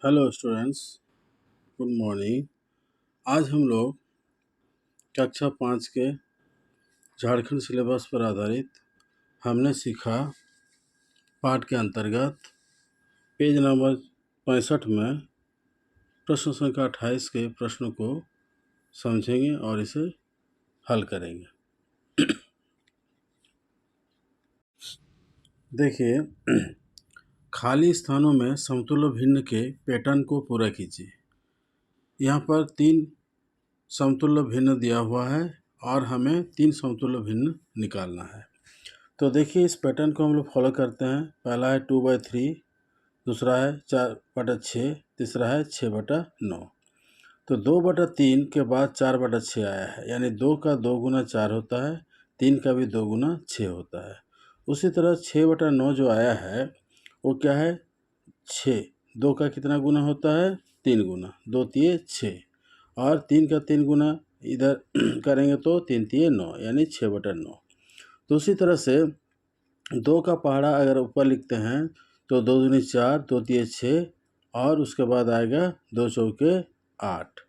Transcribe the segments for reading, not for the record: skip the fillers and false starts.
Hello students, good morning. आज हम लोग कक्षा 5 के झारखंड सिलेबस पर आधारित हमने सीखा पाठ के अंतर्गत पेज नंबर 65 में प्रश्न संख्या 28 के प्रश्न को समझेंगे और इसे हल करेंगे। देखिए, खाली स्थानों में समतुल्य भिन्न के पैटर्न को पूरा कीजिए। यहाँ पर 3 समतुल्य भिन्न दिया हुआ है और हमें 3 समतुल्य भिन्न निकालना है। तो देखिए, इस पैटर्न को हम लोग फॉलो करते हैं। पहला है 2/3, दूसरा है 4/6, तीसरा है 6/9। तो 2/3 के बाद 4/6 आया है, यानी 2 का 2 गुना 4 होता है, 3 का भी 2 गुना 6 होता है। उसी तरह 6/9 जो आया है वो क्या है, 6। 2 का कितना गुना होता है, 3 गुना, 2 तिये 6, और 3 का 3 गुना इधर करेंगे तो 3 तिये 9, यानी 6/9। तो उसी तरह से 2 का पहाड़ा अगर ऊपर लिखते हैं तो 2 दूनी 4, 2 तिये 6, और उसके बाद आएगा 2 चौके 8,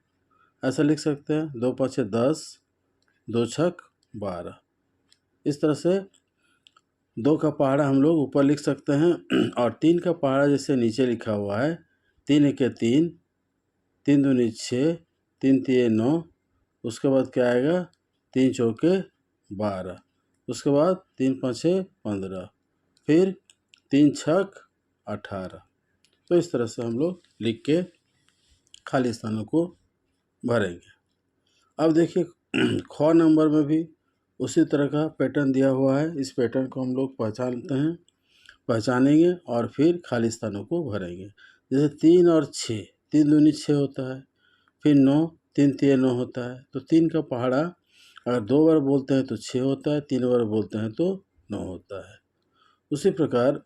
ऐसा लिख सकते हैं। 2 पाँचे 10, 2 छक 12। इस तरह से 2 का पहाड़ा हम लोग ऊपर लिख सकते हैं। और 3 का पहाड़ा जैसे नीचे लिखा हुआ है, 3 एके 3, 3 दूनी 6, 3 तिये 9, उसके बाद क्या आएगा, 3 चौके 12, उसके बाद 3 पाँचे 15, फिर 3 छक 18। तो इस तरह से हम लोग लिख के खाली स्थानों को भरेंगे। अब देखिए, ख नंबर में भी उसी तरह का पैटर्न दिया हुआ है। इस पैटर्न को हम लोग पहचानेंगे और फिर खाली स्थानों को भरेंगे। जैसे 3 और 6, 3 दूनी 6 होता है, फिर 9, 3 तिये 9 होता है। तो 3 का पहाड़ा अगर 2 बार बोलते हैं तो 6 होता है, 3 बार बोलते हैं तो 9 होता है। उसी प्रकार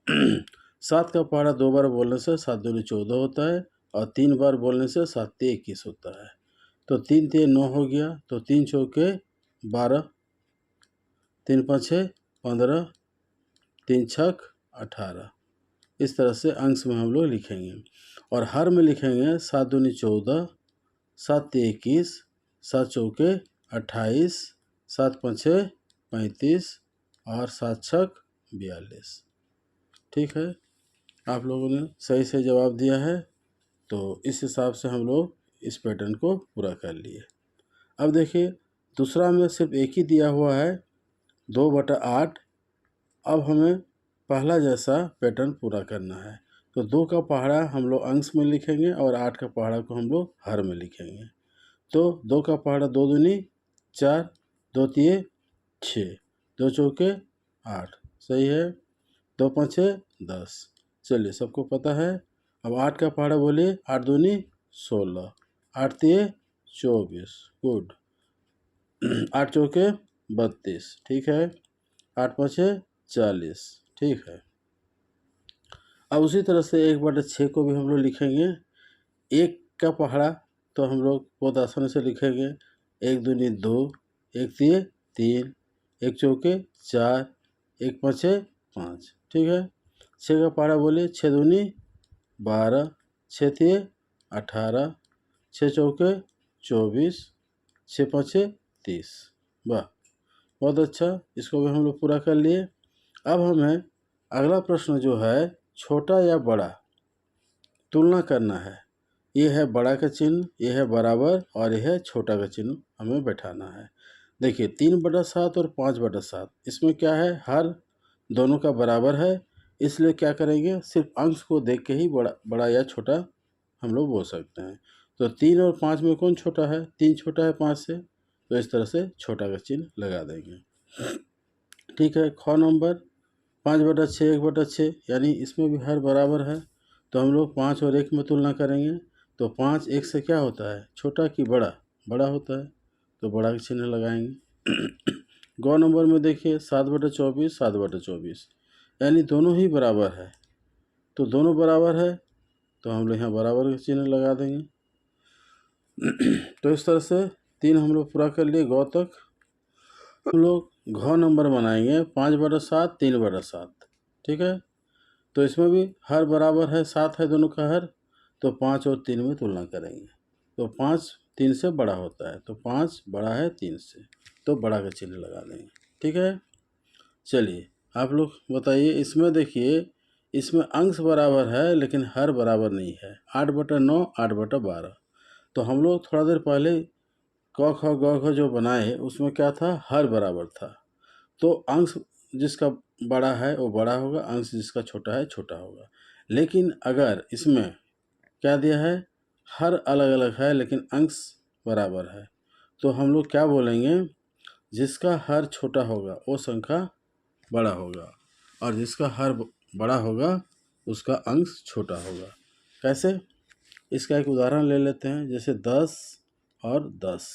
7 का पहाड़ा 2 बार बोलने से 7 दूनी 14 होता है, और 3 बार बोलने से 7 तिये 21 होता है। तो 3 तिये 9 हो गया, तो 3 चौके 12, 3 पाँचे 15, 3 छक 18। इस तरह से अंश में हम लोग लिखेंगे, और हर में लिखेंगे 7 दूनी 14, 7 तिये 21, 7 चौके 28, 7 पाँचे 35, और 7 छक 42। ठीक है, आप लोगों ने सही से जवाब दिया है। तो इस हिसाब से हम लोग इस पैटर्न को पूरा कर लिए। अब देखिए, दूसरा में सिर्फ एक ही दिया हुआ है, 2/8। अब हमें पहला जैसा पैटर्न पूरा करना है। तो 2 का पहाड़ा हम लोग अंश में लिखेंगे और 8 का पहाड़ा को हम लोग हर में लिखेंगे। तो 2 का पहाड़ा 2 दूनी 4, 2 तिये 6, 2 चौके 8, सही है। 2 पाँचे 10, चलिए सबको पता है। अब 8 का पहाड़ा बोलिए, 8 दूनी 16, 8 तिये 24, गुड। 8 चौके 32, ठीक है। 8 पाँचे 40, ठीक है। अब उसी तरह से 1/6 को भी हम लोग लिखेंगे। 1 का पहाड़ा तो हम लोग बहुत आसानी से लिखेंगे, 1 दूनी 2, 1 तिये 3, 1 चौके 4, 1 पाँचे 5, ठीक है। 6 का पहाड़ा बोलिए, 6 दूनी 12, 6 तिये 18, 6 चौके 24, 6 पाँचे 30। वाह, बहुत अच्छा, इसको भी हम लोग पूरा कर लिए। अब हमें अगला प्रश्न जो है, छोटा या बड़ा तुलना करना है। ये है बड़ा का चिन्ह, ये है बराबर, और ये है छोटा का चिन्ह हमें बैठाना है। देखिए, 3/7 और 5/7, इसमें क्या है, हर दोनों का बराबर है, इसलिए क्या करेंगे, सिर्फ अंश को देख के ही बड़ा या छोटा हम लोग बोल सकते हैं। तो 3 और 5 में कौन छोटा है, 3 छोटा है 5 से, तो इस तरह से छोटा का चिन्ह लगा देंगे। ठीक है, ख नंबर 5/6, 1/6, यानी इसमें भी हर बराबर है, तो हम लोग 5 और 1 में तुलना करेंगे। तो 5 1 से क्या होता है, छोटा कि बड़ा, बड़ा होता है, तो बड़ा का चिन्ह लगाएंगे। ग नंबर में देखिए, 7/24, 7/24, यानी दोनों ही बराबर है, तो दोनों बराबर है, तो हम लोग यहाँ बराबर का चिन्ह लगा देंगे। तो इस तरह से 3 हम लोग पूरा कर लिए ग तक। हम लोग घ नंबर बनाएंगे, 5/7, 3/7, ठीक है। तो इसमें भी हर बराबर है, 7 है दोनों का हर, तो 5 और 3 में तुलना करेंगे, तो 5 3 से बड़ा होता है, तो 5 बड़ा है 3 से, तो बड़ा का चिन्ह लगा देंगे। ठीक है, चलिए आप लोग बताइए। इसमें देखिए, इसमें अंश बराबर है लेकिन हर बराबर नहीं है। 8/9 8/12, तो हम लोग थोड़ा देर पहले क ख ग घ जो बनाए उसमें क्या था, हर बराबर था। तो अंश जिसका बड़ा है वो बड़ा होगा, अंश जिसका छोटा है छोटा होगा। लेकिन अगर इसमें क्या दिया है, हर अलग अलग है लेकिन अंश बराबर है, तो हम लोग क्या बोलेंगे, जिसका हर छोटा होगा वो संख्या बड़ा होगा, और जिसका हर बड़ा होगा उसका अंश छोटा होगा। कैसे, इसका एक उदाहरण ले लेते हैं। जैसे 10 और 10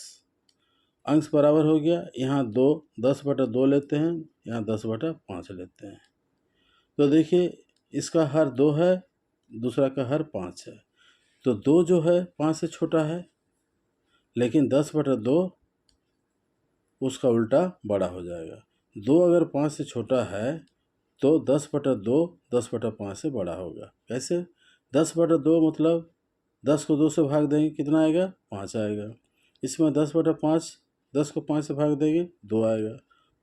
अंश बराबर हो गया, यहाँ 2 10/2 लेते हैं, यहाँ 10/5 लेते हैं। तो देखिए इसका हर 2 है, दूसरा का हर 5 है, तो 2 जो है 5 से छोटा है, लेकिन 10/2 उसका उल्टा बड़ा हो जाएगा। 2 अगर 5 से छोटा है तो 10/2 10/5 से बड़ा होगा। कैसे, 10/2 मतलब 10 को 2 से भाग देंगे कितना आएगा, 5 आएगा। इसमें 10/5 10 को 5 से भाग देंगे 2 आएगा,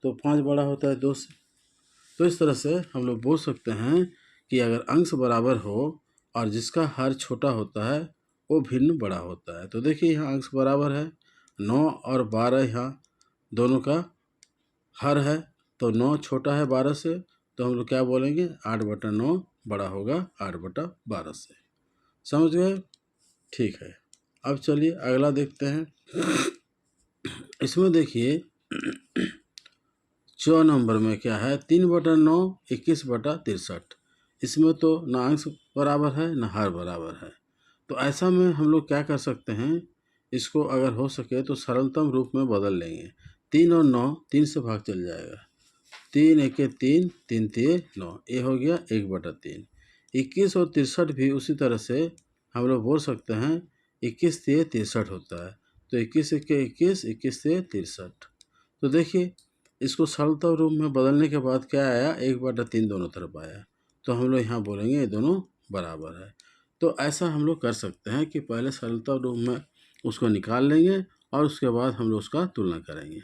तो 5 बड़ा होता है 2 से। तो इस तरह से हम लोग बोल सकते हैं कि अगर अंश बराबर हो और जिसका हर छोटा होता है वो भिन्न बड़ा होता है। तो देखिए यहाँ अंश बराबर है, 9 और 12 यहाँ दोनों का हर है, तो 9 छोटा है 12 से, तो हम लोग क्या बोलेंगे, 8/9 बड़ा होगा 8/12 से। समझ गए? ठीक है, अब चलिए अगला देखते हैं। इसमें देखिए 4 नंबर में क्या है, 3/9 21/63। इसमें तो ना अंश बराबर है ना हर बराबर है। तो ऐसा में हम लोग क्या कर सकते हैं, इसको अगर हो सके तो सरलतम रूप में बदल लेंगे। 3 और 9 3 से भाग चल जाएगा, 3 एके 3 3 तिये 9, ये हो गया 1/3। 21 और 63 भी उसी तरह से हम लोग बोल सकते हैं, 21 तिये 63 होता है, तो 21 एके 21 21 तिये 63। तो देखिए इसको सरलतम रूप में बदलने के बाद क्या आया, 1/3 दोनों तरफ आया, तो हम लोग यहाँ बोलेंगे ये दोनों बराबर है। तो ऐसा हम लोग कर सकते हैं कि पहले सरलतम रूप में उसको निकाल लेंगे और उसके बाद हम लोग उसका तुलना करेंगे,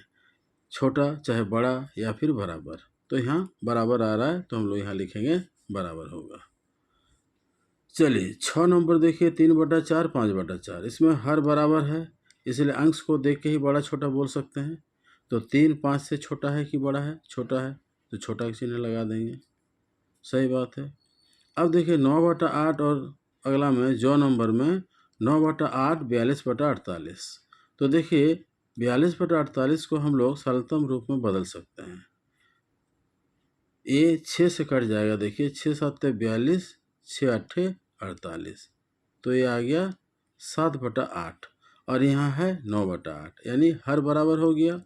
छोटा चाहे बड़ा या फिर बराबर। तो यहाँ बराबर आ रहा है तो हम लोग यहाँ लिखेंगे बराबर होगा। चलिए 6 नंबर देखिए, 3/4 5/4। इसमें हर बराबर है, इसलिए अंश को देख के ही बड़ा छोटा बोल सकते हैं। तो 3 5 से छोटा है कि बड़ा है, छोटा है, तो छोटा का चिन्ह लगा देंगे। सही बात है। अब देखिए 9/8 और अगला में जो नंबर में 9/8 42/48। तो देखिए 42/48 को हम लोग सरलतम रूप में बदल सकते हैं। ये 6 से कट जाएगा, देखिए 6 7 42 6 8 48, तो ये आ गया 7/8 और यहाँ है 9/8, यानी हर बराबर हो गया।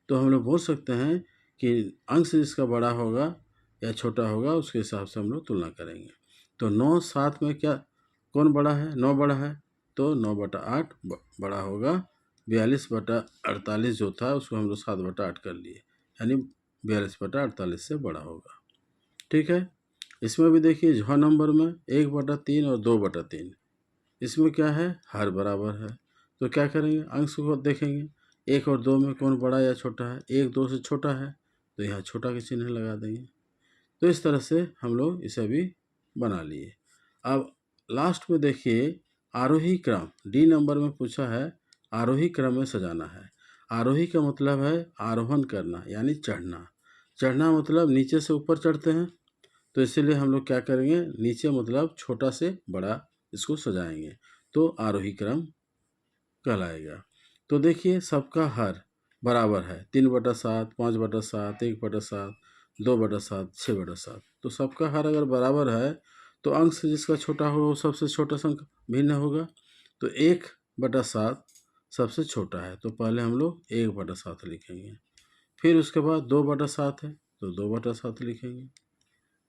तो हम लोग बोल सकते हैं कि अंश जिसका बड़ा होगा या छोटा होगा उसके हिसाब से हम लोग तुलना करेंगे। तो 9 7 में क्या कौन बड़ा है, 9 बड़ा है, तो 9/8 बड़ा होगा। 42/48 जो था उसको हम लोग 7/8 कर लिए, यानी 42/48 से बड़ा होगा। ठीक है, इसमें भी देखिए झ नंबर में 1/3 और 2/3, इसमें क्या है, हर बराबर है। तो क्या करेंगे, अंश को देखेंगे, 1 और 2 में कौन बड़ा या छोटा है, 1 2 से छोटा है, तो यहाँ छोटा का चिन्ह लगा देंगे। तो इस तरह से हम लोग इसे भी बना लिए। अब लास्ट में देखिए आरोही क्रम, डी नंबर में पूछा है आरोही क्रम में सजाना है। आरोही का मतलब है आरोहण करना, यानी चढ़ना। चढ़ना मतलब नीचे से ऊपर चढ़ते हैं, तो इसीलिए हम लोग क्या करेंगे, नीचे मतलब छोटा से बड़ा इसको सजाएंगे, तो आरोही क्रम कहलाएगा। तो देखिए सबका हर बराबर है, 3/7 5/7 1/7 2/7 6/7। तो सबका हर अगर बराबर है तो अंश जिसका छोटा होगा वो सबसे छोटा संख्या भिन्न होगा। तो 1/7 सबसे छोटा है, तो पहले हम लोग 1/7 लिखेंगे। फिर उसके बाद 2/7 है तो 2/7 लिखेंगे।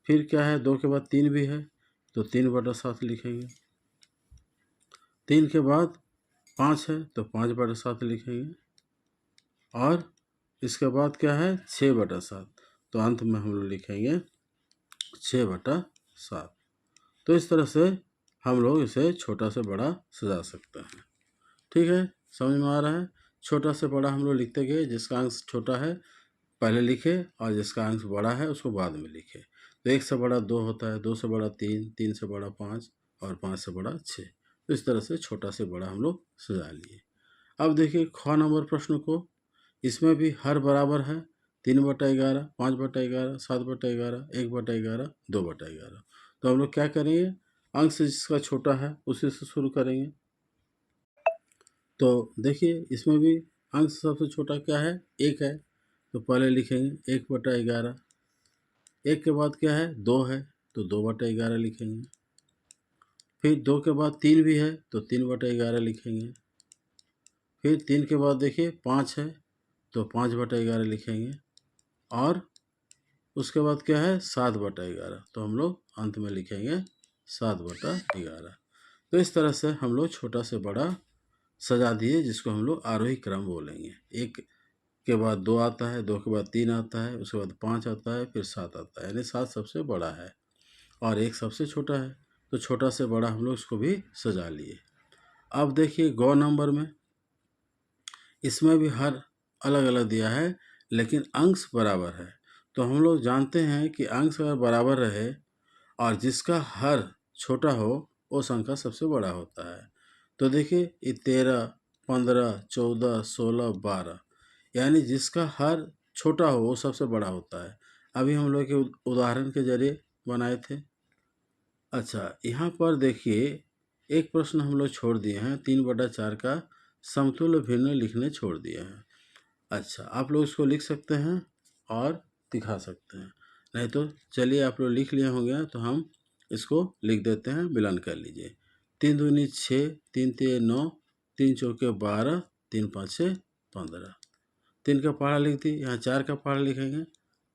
फिर क्या है, 2 के बाद 3 भी है तो 3/7 लिखेंगे। 3 के बाद 5 है तो 5/7 लिखेंगे। और इसके बाद क्या है, 6/7, तो अंत में हम लोग लिखेंगे 6/7। तो इस तरह से हम लोग इसे छोटा से बड़ा सजा सकते हैं। ठीक है, समझ में आ रहा है। छोटा से बड़ा हम लोग लिखते गए, जिसका अंश छोटा है पहले लिखे और जिसका अंश बड़ा है उसको बाद में लिखे। तो 1 से बड़ा 2 होता है, 2 से बड़ा 3, 3 से बड़ा 5 और 5 से बड़ा 6। तो इस तरह से छोटा से बड़ा हम लोग सजा लिए। अब देखिए ख नंबर प्रश्न को, इसमें भी हर बराबर है, 3/11, 5/11, 7/11, 1/11, 2/11। तो हम लोग क्या करेंगे, अंश जिसका छोटा है उसी से शुरू करेंगे। तो देखिए इसमें भी अंश सबसे छोटा क्या है, 1 है, तो पहले लिखेंगे 1/11। 1 के बाद क्या है, 2 है, तो 2/11 लिखेंगे। फिर 2 के बाद 3 भी है, तो 3/11 लिखेंगे। फिर 3 के बाद देखिए 5 है, तो 5/11 लिखेंगे। और उसके बाद क्या है, 7/11, तो हम लोग अंत में लिखेंगे 7/11। तो इस तरह से हम लोग छोटा से बड़ा सजा दिए, जिसको हम लोग आरोही क्रम बोलेंगे। 1 के बाद 2 आता है, 2 के बाद 3 आता है, उसके बाद 5 आता है, फिर 7 आता है, यानी 7 सबसे बड़ा है और 1 सबसे छोटा है। तो छोटा से बड़ा हम लोग इसको भी सजा लिए। अब देखिए गौ नंबर में, इसमें भी हर अलग अलग दिया है, लेकिन अंश बराबर है। तो हम लोग जानते हैं कि अंश अगर बराबर रहे और जिसका हर छोटा हो वो संख्या सबसे बड़ा होता है। तो देखिए ये 13, 15, 14, 16, 12, यानी जिसका हर छोटा हो वो सबसे बड़ा होता है। अभी हम लोग के उदाहरण के जरिए बनाए थे। अच्छा, यहाँ पर देखिए एक प्रश्न हम लोग छोड़ दिए हैं, 3/4 का समतुल्य भिन्न लिखने छोड़ दिए हैं। अच्छा, आप लोग इसको लिख सकते हैं और दिखा सकते हैं, नहीं तो चलिए आप लोग लिख लिए होंगे तो हम इसको लिख देते हैं, मिलन कर लीजिए। 3 दूनी 6, 3 तिये 9, 3 चौके 12, 3 पाँचे 15। 3 का पहाड़ा लिख दी, यहाँ 4 का पहाड़ा लिखेंगे।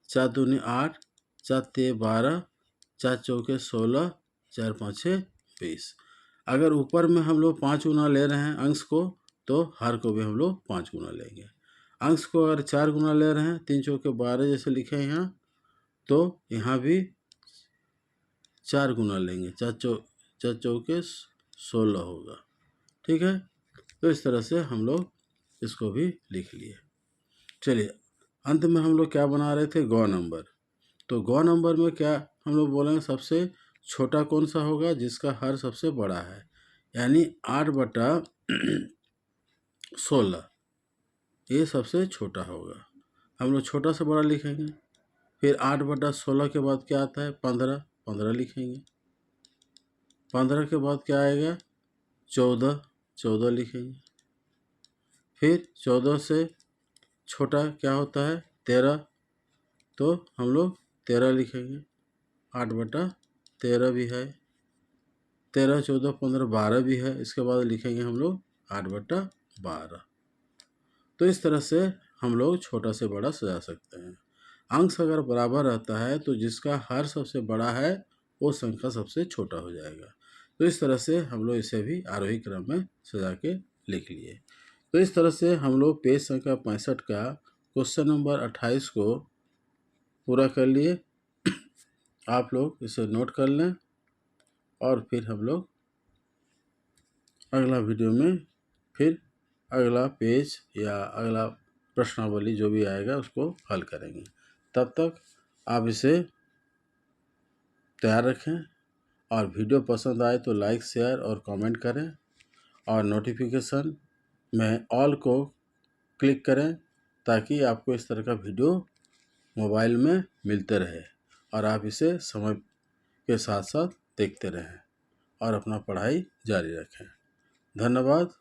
4 दूनी 8, 4 तिये 12, 4 चौके 16, 4 पाँचे 20। अगर ऊपर में हम लोग 5 गुना ले रहे हैं अंश को, तो हर को भी हम लोग 5 गुना लेंगे। अंश को अगर 4 गुना ले रहे हैं, 3 चौके 12 जैसे लिखे हैं यहाँ, तो यहाँ भी 4 गुना लेंगे, 4 चौके 16 होगा। ठीक है, तो इस तरह से हम लोग इसको भी लिख लिए। चलिए अंत में हम लोग क्या बना रहे थे, गौ नंबर। तो गौ नंबर में क्या हम लोग बोलेंगे, सबसे छोटा कौन सा होगा, जिसका हर सबसे बड़ा है, यानी 8/16 ये सबसे छोटा होगा। हम लोग छोटा से बड़ा लिखेंगे। फिर 8/16 के बाद क्या आता है, 15, 15 लिखेंगे। 15 के बाद क्या आएगा, 14, 14 लिखेंगे। फिर 14 से छोटा क्या होता है, 13, तो हम लोग 13 लिखेंगे। 8/13 भी है, 13, 14, 15, 12 भी है, इसके बाद लिखेंगे हम लोग 8/12। तो इस तरह से हम लोग छोटा से बड़ा सजा सकते हैं। अंश अगर बराबर रहता है तो जिसका हर सबसे बड़ा है वो संख्या सबसे छोटा हो जाएगा। तो इस तरह से हम लोग इसे भी आरोही क्रम में सजा के लिख लिए। तो इस तरह से हम लोग पेज संख्या 65 का क्वेश्चन नंबर 28 को पूरा कर लिए। आप लोग इसे नोट कर लें और फिर हम लोग अगला वीडियो में फिर अगला पेज या अगला प्रश्नावली जो भी आएगा उसको हल करेंगे। तब तक आप इसे तैयार रखें और वीडियो पसंद आए तो लाइक, शेयर और कमेंट करें और नोटिफिकेशन में ऑल को क्लिक करें, ताकि आपको इस तरह का वीडियो मोबाइल में मिलते रहे और आप इसे समय के साथ साथ देखते रहें और अपना पढ़ाई जारी रखें। धन्यवाद।